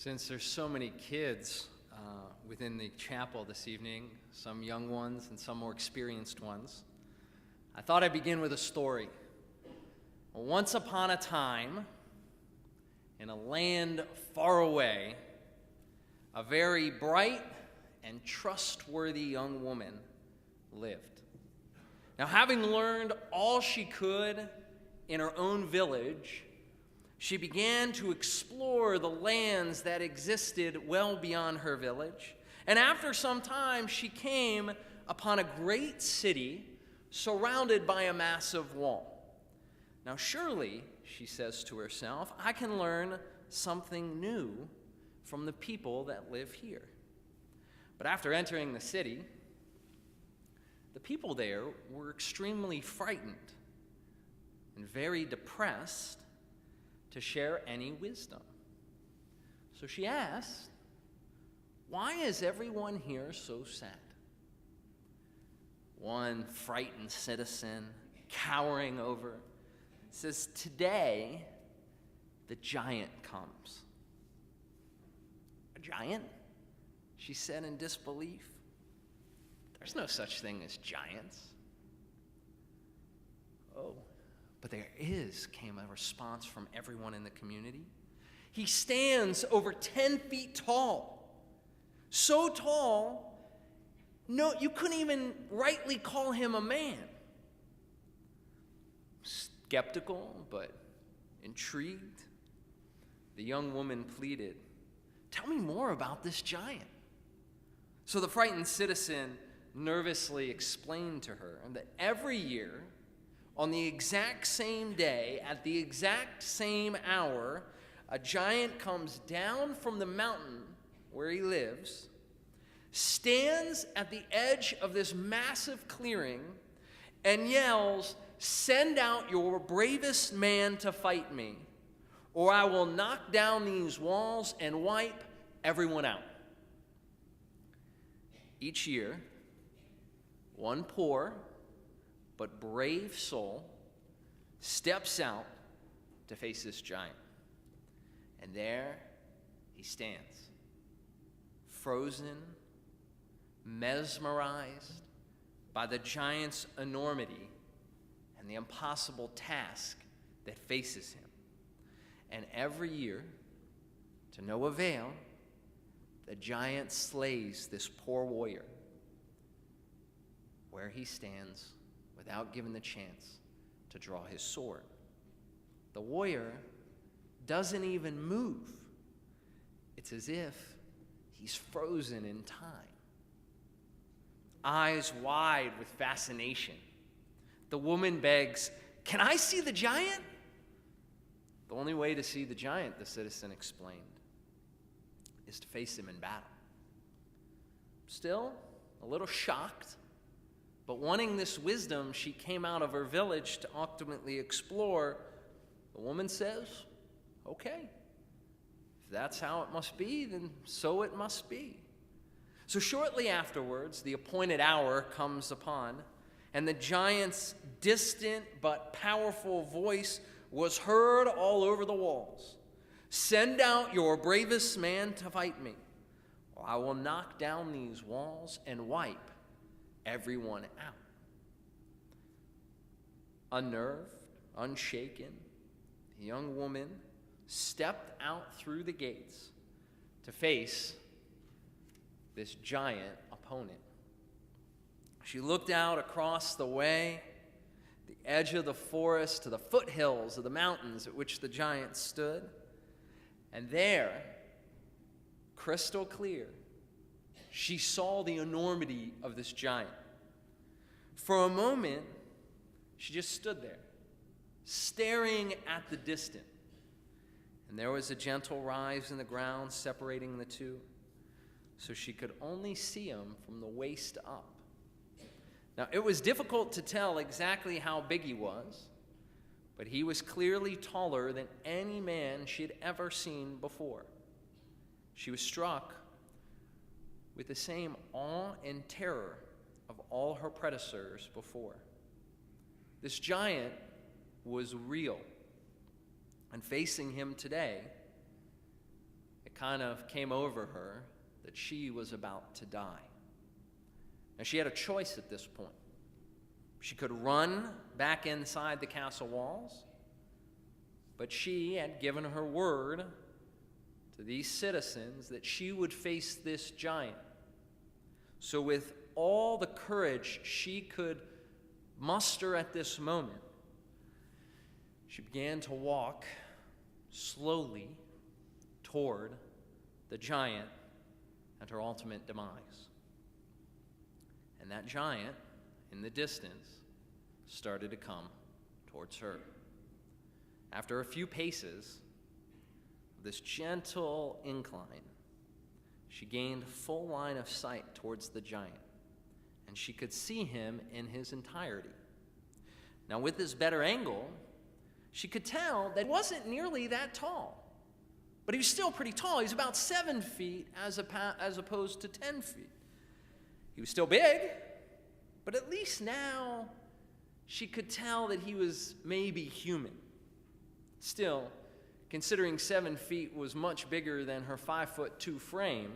Since there's so many kids within the chapel this evening, some young ones and some more experienced ones, I thought I'd begin with a story. Once upon a time, in a land far away, a very bright and trustworthy young woman lived. Now, having learned all she could in her own village, she began to explore the lands that existed well beyond her village. And after some time, she came upon a great city surrounded by a massive wall. Now, surely, she says to herself, I can learn something new from the people that live here. But after entering the city, the people there were extremely frightened and very depressed to share any wisdom. So she asked, why is everyone here so sad? One frightened citizen, cowering over, says, today the giant comes. A giant? She said in disbelief. There's no such thing as giants. Oh, but there is, came a response from everyone in the community. He stands over 10 feet tall. So tall, no, you couldn't even rightly call him a man. Skeptical, but intrigued, the young woman pleaded, tell me more about this giant. So the frightened citizen nervously explained to her that every year, on the exact same day, at the exact same hour, a giant comes down from the mountain where he lives, stands at the edge of this massive clearing, and yells, send out your bravest man to fight me, or I will knock down these walls and wipe everyone out. Each year, one poor but brave soul steps out to face this giant. And there he stands, frozen, mesmerized by the giant's enormity and the impossible task that faces him. And every year, to no avail, the giant slays this poor warrior where he stands without given the chance to draw his sword. The warrior doesn't even move. It's as if he's frozen in time. Eyes wide with fascination, the woman begs, can I see the giant? The only way to see the giant, the citizen explained, is to face him in battle. Still, a little shocked, but wanting this wisdom she came out of her village to ultimately explore, the woman says, okay, if that's how it must be, then so it must be. So shortly afterwards, the appointed hour comes upon, and the giant's distant but powerful voice was heard all over the walls. Send out your bravest man to fight me, or I will knock down these walls and wipe everyone out. Unnerved, unshaken, the young woman stepped out through the gates to face this giant opponent. She looked out across the way, the edge of the forest to the foothills of the mountains at which the giant stood, and there, crystal clear, she saw the enormity of this giant. For a moment, she just stood there, staring at the distance. And there was a gentle rise in the ground separating the two, so she could only see him from the waist up. Now, it was difficult to tell exactly how big he was, but he was clearly taller than any man she had ever seen before. She was struck with the same awe and terror of all her predecessors before. This giant was real, and facing him today, it kind of came over her that she was about to die. Now, she had a choice at this point. She could run back inside the castle walls, but she had given her word to these citizens that she would face this giant. So with all the courage she could muster at this moment, she began to walk slowly toward the giant and her ultimate demise. And that giant, in the distance, started to come towards her. After a few paces, this gentle incline, she gained full line of sight towards the giant, and she could see him in his entirety. Now, with this better angle, she could tell that he wasn't nearly that tall, but he was still pretty tall. He was about 7 feet as opposed to 10 feet. He was still big, but at least now she could tell that he was maybe human. Still, considering 7 feet was much bigger than her 5'2" frame,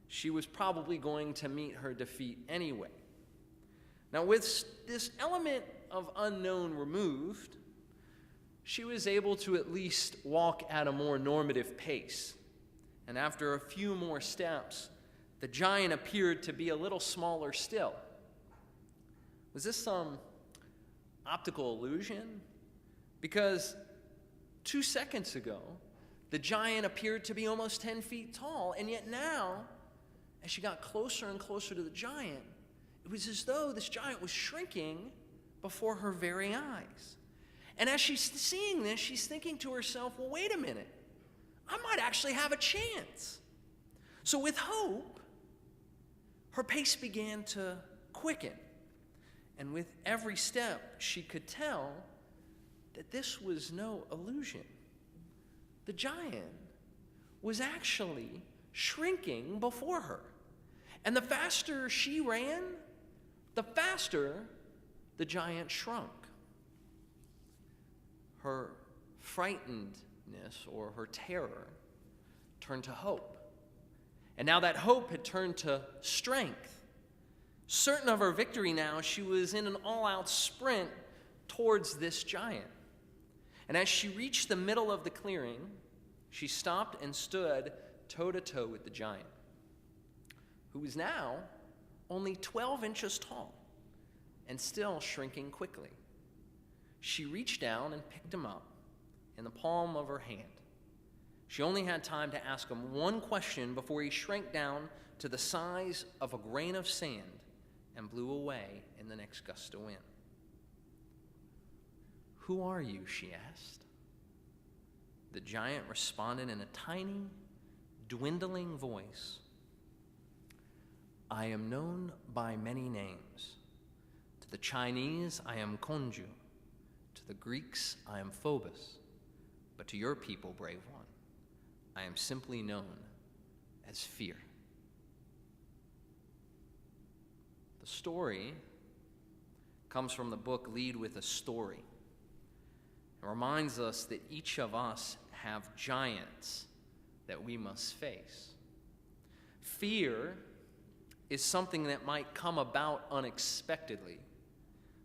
she was probably going to meet her defeat anyway. Now, with this element of unknown removed, she was able to at least walk at a more normative pace. And after a few more steps, the giant appeared to be a little smaller still. Was this some optical illusion? Because 2 seconds ago, the giant appeared to be almost 10 feet tall, and yet now, as she got closer and closer to the giant, it was as though this giant was shrinking before her very eyes. And as she's seeing this, she's thinking to herself, well, wait a minute. I might actually have a chance. So with hope, her pace began to quicken. And with every step, she could tell that this was no illusion. The giant was actually shrinking before her. And the faster she ran, the faster the giant shrunk. Her frightenedness or her terror turned to hope. And now that hope had turned to strength. Certain of her victory now, she was in an all-out sprint towards this giant. And as she reached the middle of the clearing, she stopped and stood toe-to-toe with the giant, who was now only 12 inches tall and still shrinking quickly. She reached down and picked him up in the palm of her hand. She only had time to ask him one question before he shrank down to the size of a grain of sand and blew away in the next gust of wind. "Who are you?" she asked. The giant responded in a tiny, dwindling voice. "I am known by many names. To the Chinese, I am Konju. To the Greeks, I am Phobos. But to your people, brave one, I am simply known as Fear." The story comes from the book Lead with a Story. It reminds us that each of us have giants that we must face. Fear is something that might come about unexpectedly,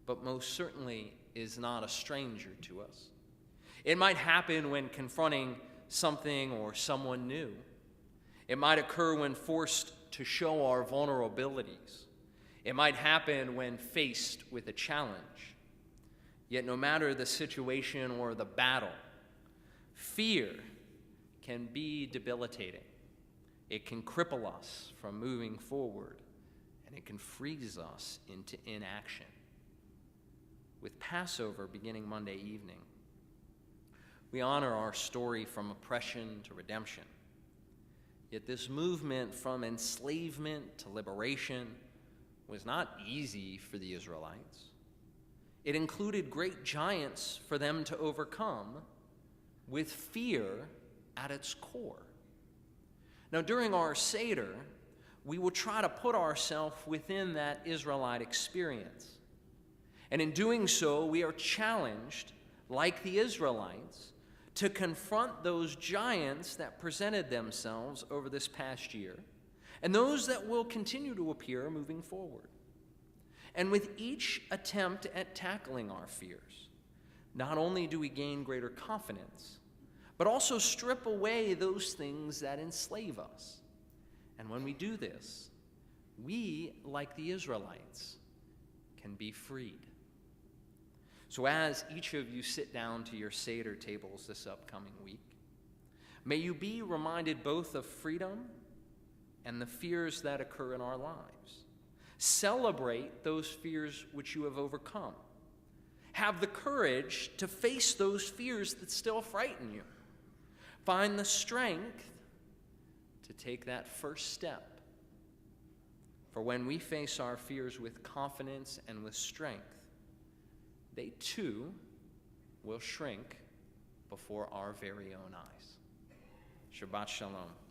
but most certainly is not a stranger to us. It might happen when confronting something or someone new. It might occur when forced to show our vulnerabilities. It might happen when faced with a challenge. Yet no matter the situation or the battle, fear can be debilitating. It can cripple us from moving forward, and it can freeze us into inaction. With Passover beginning Monday evening, we honor our story from oppression to redemption. Yet this movement from enslavement to liberation was not easy for the Israelites. It included great giants for them to overcome, with fear at its core. Now, during our Seder, we will try to put ourselves within that Israelite experience. And in doing so, we are challenged, like the Israelites, to confront those giants that presented themselves over this past year and those that will continue to appear moving forward. And with each attempt at tackling our fears, not only do we gain greater confidence, but also strip away those things that enslave us. And when we do this, we, like the Israelites, can be freed. So as each of you sit down to your Seder tables this upcoming week, may you be reminded both of freedom and the fears that occur in our lives. Celebrate those fears which you have overcome. Have the courage to face those fears that still frighten you. Find the strength to take that first step. For when we face our fears with confidence and with strength, they too will shrink before our very own eyes. Shabbat Shalom.